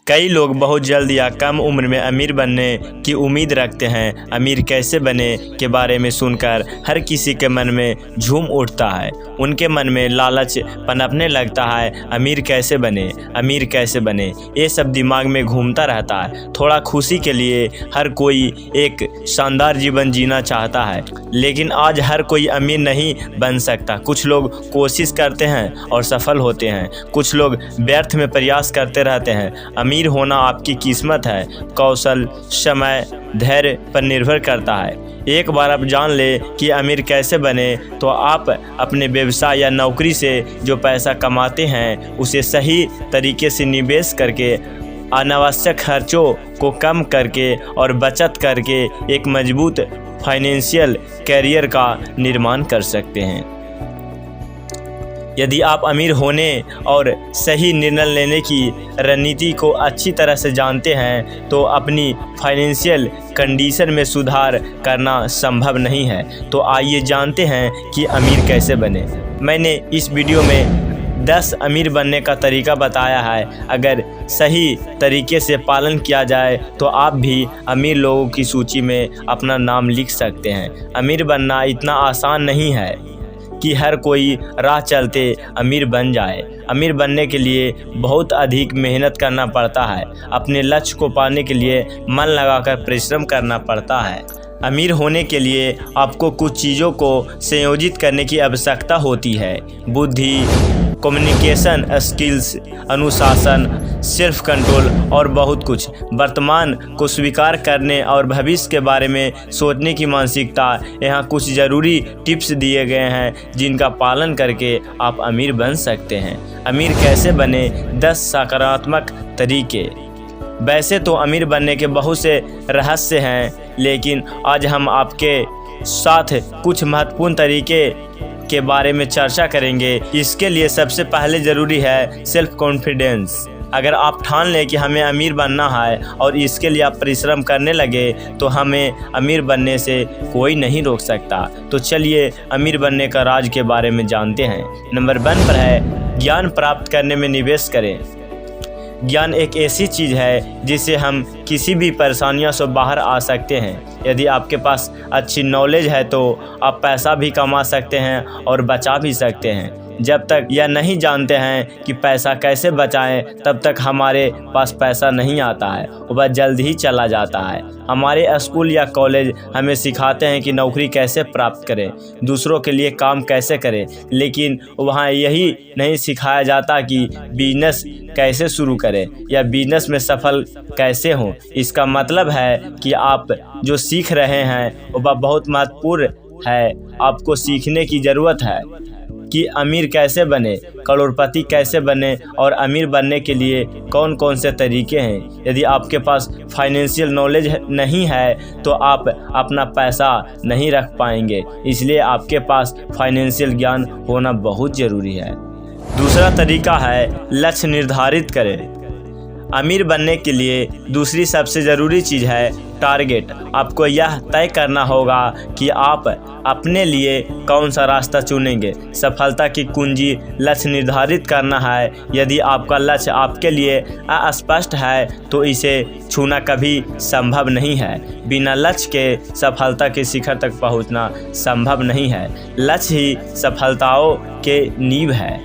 कई लोग बहुत जल्द या कम उम्र में अमीर बनने की उम्मीद रखते हैं। अमीर कैसे बने के बारे में सुनकर हर किसी के मन में झूम उठता है। उनके मन में लालच पनपने लगता है। अमीर कैसे बने, अमीर कैसे बने, ये सब दिमाग में घूमता रहता है। थोड़ा खुशी के लिए हर कोई एक शानदार जीवन जीना चाहता है, लेकिन आज हर कोई अमीर नहीं बन सकता। कुछ लोग कोशिश करते हैं और सफल होते हैं, कुछ लोग व्यर्थ में प्रयास करते रहते हैं। अमीर होना आपकी किस्मत है, कौशल, समय, धैर्य पर निर्भर करता है। एक बार आप जान ले कि अमीर कैसे बने, तो आप अपने व्यवसाय या नौकरी से जो पैसा कमाते हैं उसे सही तरीके से निवेश करके, अनावश्यक खर्चों को कम करके और बचत करके एक मजबूत फाइनेंशियल कैरियर का निर्माण कर सकते हैं। यदि आप अमीर होने और सही निर्णय लेने की रणनीति को अच्छी तरह से जानते हैं तो अपनी फाइनेंशियल कंडीशन में सुधार करना संभव नहीं है। तो आइए जानते हैं कि अमीर कैसे बने। मैंने इस वीडियो में 10 अमीर बनने का तरीका बताया है। अगर सही तरीके से पालन किया जाए तो आप भी अमीर लोगों की सूची में अपना नाम लिख सकते हैं। अमीर बनना इतना आसान नहीं है कि हर कोई राह चलते अमीर बन जाए। अमीर बनने के लिए बहुत अधिक मेहनत करना पड़ता है। अपने लक्ष्य को पाने के लिए मन लगाकर परिश्रम करना पड़ता है। अमीर होने के लिए आपको कुछ चीज़ों को संयोजित करने की आवश्यकता होती है: बुद्धि, कम्युनिकेशन स्किल्स, अनुशासन, सेल्फ कंट्रोल और बहुत कुछ। वर्तमान को स्वीकार करने और भविष्य के बारे में सोचने की मानसिकता। यहाँ कुछ ज़रूरी टिप्स दिए गए हैं जिनका पालन करके आप अमीर बन सकते हैं। अमीर कैसे बने, 10 सकारात्मक तरीके। वैसे तो अमीर बनने के बहुत से रहस्य हैं, लेकिन आज हम आपके साथ कुछ महत्वपूर्ण तरीके के बारे में चर्चा करेंगे। इसके लिए सबसे पहले ज़रूरी है सेल्फ कॉन्फिडेंस। अगर आप ठान लें कि हमें अमीर बनना है और इसके लिए आप परिश्रम करने लगे तो हमें अमीर बनने से कोई नहीं रोक सकता। तो चलिए अमीर बनने का राज के बारे में जानते हैं। नंबर 1 पर है ज्ञान प्राप्त करने में निवेश करें। ज्ञान एक ऐसी चीज़ है जिससे हम किसी भी परेशानियों से बाहर आ सकते हैं। यदि आपके पास अच्छी नॉलेज है तो आप पैसा भी कमा सकते हैं और बचा भी सकते हैं। जब तक यह नहीं जानते हैं कि पैसा कैसे बचाएं, तब तक हमारे पास पैसा नहीं आता है, वह जल्द ही चला जाता है। हमारे स्कूल या कॉलेज हमें सिखाते हैं कि नौकरी कैसे प्राप्त करें, दूसरों के लिए काम कैसे करें, लेकिन वहाँ यही नहीं सिखाया जाता कि बिजनेस कैसे शुरू करें या बिजनेस में सफल कैसे हों। इसका मतलब है कि आप जो सीख रहे हैं वह बहुत महत्वपूर्ण है। आपको सीखने की ज़रूरत है कि अमीर कैसे बने, करोड़पति कैसे बने और अमीर बनने के लिए कौन कौन से तरीके हैं। यदि आपके पास फाइनेंशियल नॉलेज नहीं है तो आप अपना पैसा नहीं रख पाएंगे, इसलिए आपके पास फाइनेंशियल ज्ञान होना बहुत ज़रूरी है। दूसरा तरीका है लक्ष्य निर्धारित करें। अमीर बनने के लिए दूसरी सबसे ज़रूरी चीज़ है टारगेट। आपको यह तय करना होगा कि आप अपने लिए कौन सा रास्ता चुनेंगे। सफलता की कुंजी लक्ष्य निर्धारित करना है। यदि आपका लक्ष्य आपके लिए अस्पष्ट है तो इसे छूना कभी संभव नहीं है। बिना लक्ष्य के सफलता के शिखर तक पहुंचना संभव नहीं है। लक्ष्य ही सफलताओं के नींव है।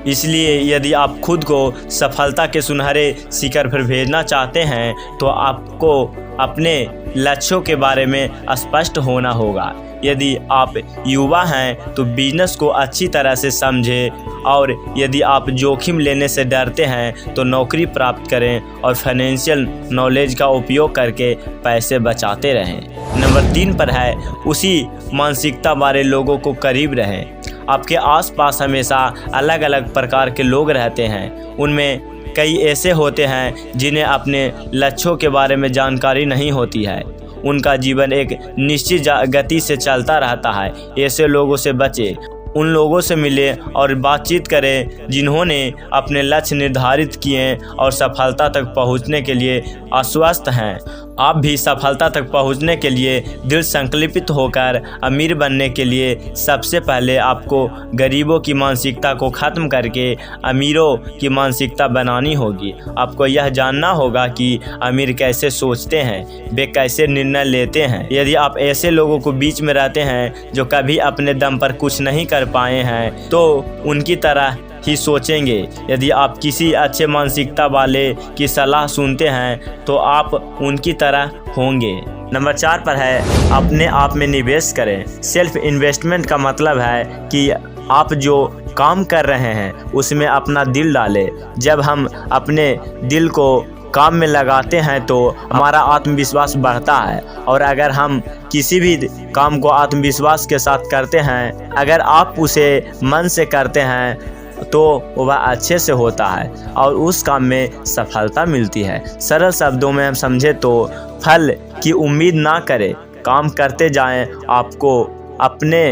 इसलिए यदि आप खुद को सफलता के सुनहरे शिखर पर भेजना चाहते हैं तो आपको अपने लक्ष्यों के बारे में स्पष्ट होना होगा। यदि आप युवा हैं तो बिजनेस को अच्छी तरह से समझें, और यदि आप जोखिम लेने से डरते हैं तो नौकरी प्राप्त करें और फाइनेंशियल नॉलेज का उपयोग करके पैसे बचाते रहें। नंबर 3 पर है उसी मानसिकता वाले लोगों को करीब रहें। आपके आसपास हमेशा अलग अलग प्रकार के लोग रहते हैं। उनमें कई ऐसे होते हैं जिन्हें अपने लक्ष्यों के बारे में जानकारी नहीं होती है। उनका जीवन एक निश्चित गति से चलता रहता है। ऐसे लोगों से बचें। उन लोगों से मिलें और बातचीत करें जिन्होंने अपने लक्ष्य निर्धारित किए और सफलता तक पहुंचने के लिए आश्वस्त हैं। आप भी सफलता तक पहुंचने के लिए दृढ़ संकल्पित होकर अमीर बनने के लिए सबसे पहले आपको गरीबों की मानसिकता को ख़त्म करके अमीरों की मानसिकता बनानी होगी। आपको यह जानना होगा कि अमीर कैसे सोचते हैं, वे कैसे निर्णय लेते हैं। यदि आप ऐसे लोगों को बीच में रहते हैं जो कभी अपने दम पर कुछ नहीं कर पाए हैं तो उनकी तरह ही सोचेंगे। यदि आप किसी अच्छे मानसिकता वाले की सलाह सुनते हैं तो आप उनकी तरह होंगे। नंबर 4 पर है अपने आप में निवेश करें। सेल्फ इन्वेस्टमेंट का मतलब है कि आप जो काम कर रहे हैं उसमें अपना दिल डालें। जब हम अपने दिल को काम में लगाते हैं तो हमारा आत्मविश्वास बढ़ता है, और अगर हम किसी भी काम को आत्मविश्वास के साथ करते हैं, अगर आप उसे मन से करते हैं तो वह अच्छे से होता है और उस काम में सफलता मिलती है। सरल शब्दों में हम समझे तो फल की उम्मीद ना करें, काम करते जाएं। आपको अपने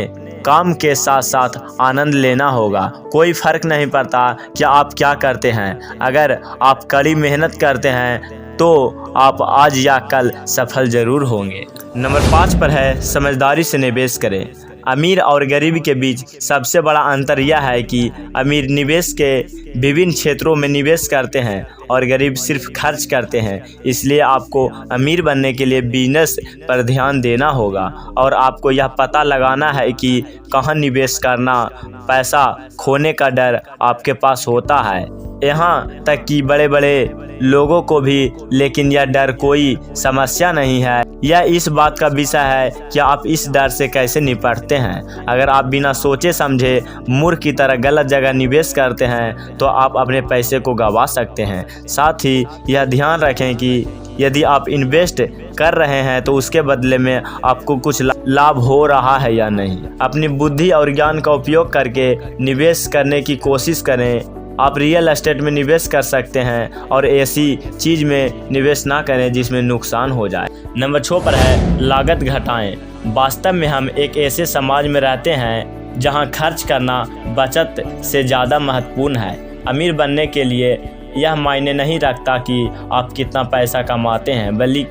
काम के साथ साथ आनंद लेना होगा। कोई फ़र्क नहीं पड़ता कि आप क्या करते हैं, अगर आप कड़ी मेहनत करते हैं तो आप आज या कल सफल ज़रूर होंगे। नंबर 5 पर है समझदारी से निवेश करें। अमीर और गरीब के बीच सबसे बड़ा अंतर यह है कि अमीर निवेश के विभिन्न क्षेत्रों में निवेश करते हैं और गरीब सिर्फ खर्च करते हैं। इसलिए आपको अमीर बनने के लिए बिजनेस पर ध्यान देना होगा और आपको यह पता लगाना है कि कहाँ निवेश करना। पैसा खोने का डर आपके पास होता है, यहाँ तक कि बड़े बड़े लोगों को भी, लेकिन यह डर कोई समस्या नहीं है। यह इस बात का विषय है कि आप इस डर से कैसे निपटते हैं। अगर आप बिना सोचे समझे मूर्ख की तरह गलत जगह निवेश करते हैं तो आप अपने पैसे को गंवा सकते हैं। साथ ही यह ध्यान रखें कि यदि आप इन्वेस्ट कर रहे हैं तो उसके बदले में आपको कुछ लाभ हो रहा है या नहीं। अपनी बुद्धि और ज्ञान का उपयोग करके निवेश करने की कोशिश करें। आप रियल एस्टेट में निवेश कर सकते हैं और ऐसी चीज़ में निवेश ना करें जिसमें नुकसान हो जाए। नंबर 6 पर है लागत घटाएं। वास्तव में हम एक ऐसे समाज में रहते हैं जहां खर्च करना बचत से ज़्यादा महत्वपूर्ण है। अमीर बनने के लिए यह मायने नहीं रखता कि आप कितना पैसा कमाते हैं, बल्कि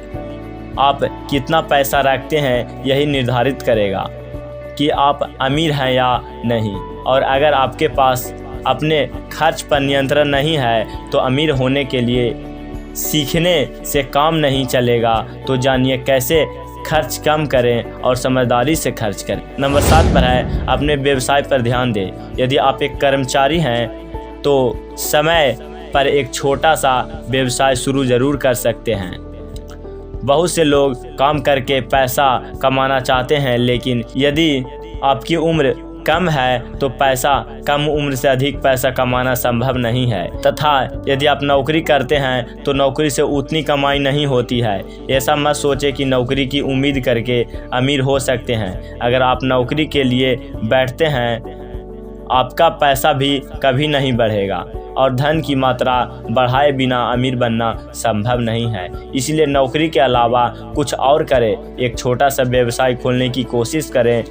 आप कितना पैसा रखते हैं यही निर्धारित करेगा कि आप अमीर हैं या नहीं। और अगर आपके पास अपने खर्च पर नियंत्रण नहीं है तो अमीर होने के लिए सीखने से काम नहीं चलेगा। तो जानिए कैसे खर्च कम करें और समझदारी से खर्च करें। नंबर 7 पर है अपने व्यवसाय पर ध्यान दें। यदि आप एक कर्मचारी हैं तो समय पर एक छोटा सा व्यवसाय शुरू ज़रूर कर सकते हैं। बहुत से लोग काम करके पैसा कमाना चाहते हैं, लेकिन यदि आपकी उम्र कम है तो पैसा कम उम्र से अधिक पैसा कमाना संभव नहीं है, तथा यदि आप नौकरी करते हैं तो नौकरी से उतनी कमाई नहीं होती है। ऐसा मत सोचें कि नौकरी की उम्मीद करके अमीर हो सकते हैं। अगर आप नौकरी के लिए बैठते हैं आपका पैसा भी कभी नहीं बढ़ेगा और धन की मात्रा बढ़ाए बिना अमीर बनना संभव नहीं है। इसलिए नौकरी के अलावा कुछ और करें। एक छोटा सा व्यवसाय खोलने की कोशिश करें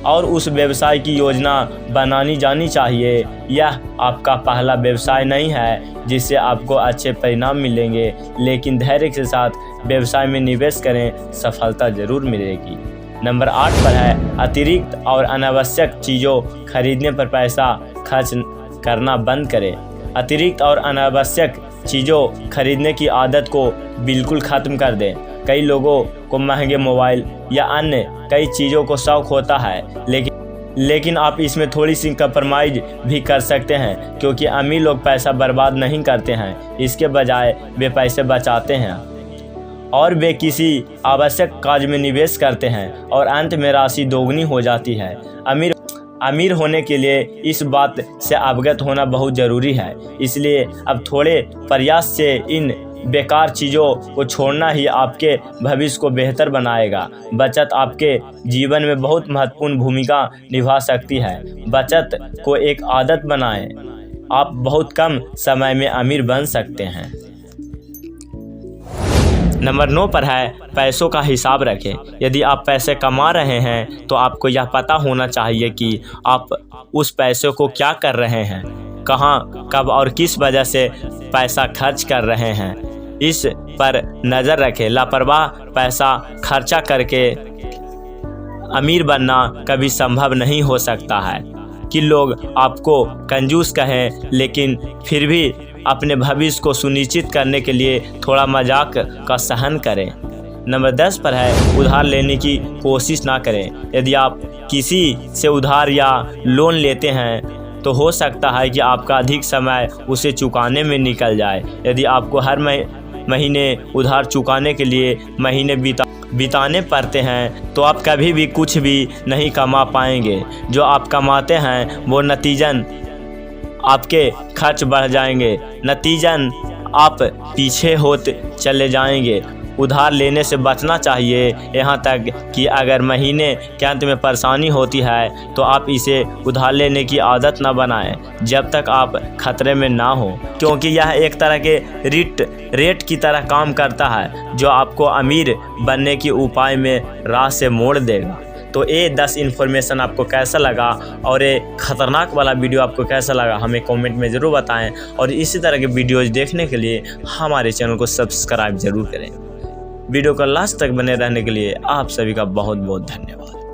और उस व्यवसाय की योजना बनानी जानी चाहिए। यह आपका पहला व्यवसाय नहीं है जिससे आपको अच्छे परिणाम मिलेंगे, लेकिन धैर्य के साथ व्यवसाय में निवेश करें, सफलता ज़रूर मिलेगी। नंबर 8 पर है अतिरिक्त और अनावश्यक चीज़ों खरीदने पर पैसा खर्च करना बंद करें। अतिरिक्त और अनावश्यक चीज़ों खरीदने की आदत को बिल्कुल ख़त्म कर दें। कई लोगों को महंगे मोबाइल या अन्य कई चीज़ों को शौक़ होता है, लेकिन आप इसमें थोड़ी सी कंप्रोमाइज़ भी कर सकते हैं, क्योंकि अमीर लोग पैसा बर्बाद नहीं करते हैं। इसके बजाय वे पैसे बचाते हैं और वे किसी आवश्यक कार्य में निवेश करते हैं और अंत में राशि दोगुनी हो जाती है। अमीर होने के लिए इस बात से अवगत होना बहुत ज़रूरी है। इसलिए अब थोड़े प्रयास से इन बेकार चीज़ों को छोड़ना ही आपके भविष्य को बेहतर बनाएगा। बचत आपके जीवन में बहुत महत्वपूर्ण भूमिका निभा सकती है। बचत को एक आदत बनाएं, आप बहुत कम समय में अमीर बन सकते हैं। नंबर 9 पर है पैसों का हिसाब रखें। यदि आप पैसे कमा रहे हैं तो आपको यह पता होना चाहिए कि आप उस पैसे को क्या कर रहे हैं, कहाँ, कब और किस वजह से पैसा खर्च कर रहे हैं, इस पर नज़र रखें। लापरवाह पैसा खर्चा करके अमीर बनना कभी संभव नहीं हो सकता है कि लोग आपको कंजूस कहें, लेकिन फिर भी अपने भविष्य को सुनिश्चित करने के लिए थोड़ा मजाक का सहन करें। नंबर 10 पर है उधार लेने की कोशिश ना करें। यदि आप किसी से उधार या लोन लेते हैं तो हो सकता है कि आपका अधिक समय उसे चुकाने में निकल जाए। यदि आपको हर महीने उधार चुकाने के लिए महीने बिताने पड़ते हैं तो आप कभी भी कुछ भी नहीं कमा पाएंगे। जो आप कमाते हैं वो नतीजन आपके खर्च बढ़ जाएंगे, नतीजन आप पीछे होते चले जाएंगे। उधार लेने से बचना चाहिए, यहाँ तक कि अगर महीने के अंत में परेशानी होती है तो आप इसे उधार लेने की आदत न बनाएं जब तक आप खतरे में ना हो, क्योंकि यह एक तरह के रेट की तरह काम करता है जो आपको अमीर बनने के उपाय में राह से मोड़ देगा। तो ये 10 इन्फॉर्मेशन आपको कैसा लगा और ये ख़तरनाक वाला वीडियो आपको कैसा लगा हमें कमेंट में ज़रूर बताएं, और इसी तरह के वीडियोज़ देखने के लिए हमारे चैनल को सब्सक्राइब ज़रूर करें। वीडियो को लास्ट तक बने रहने के लिए आप सभी का बहुत बहुत धन्यवाद।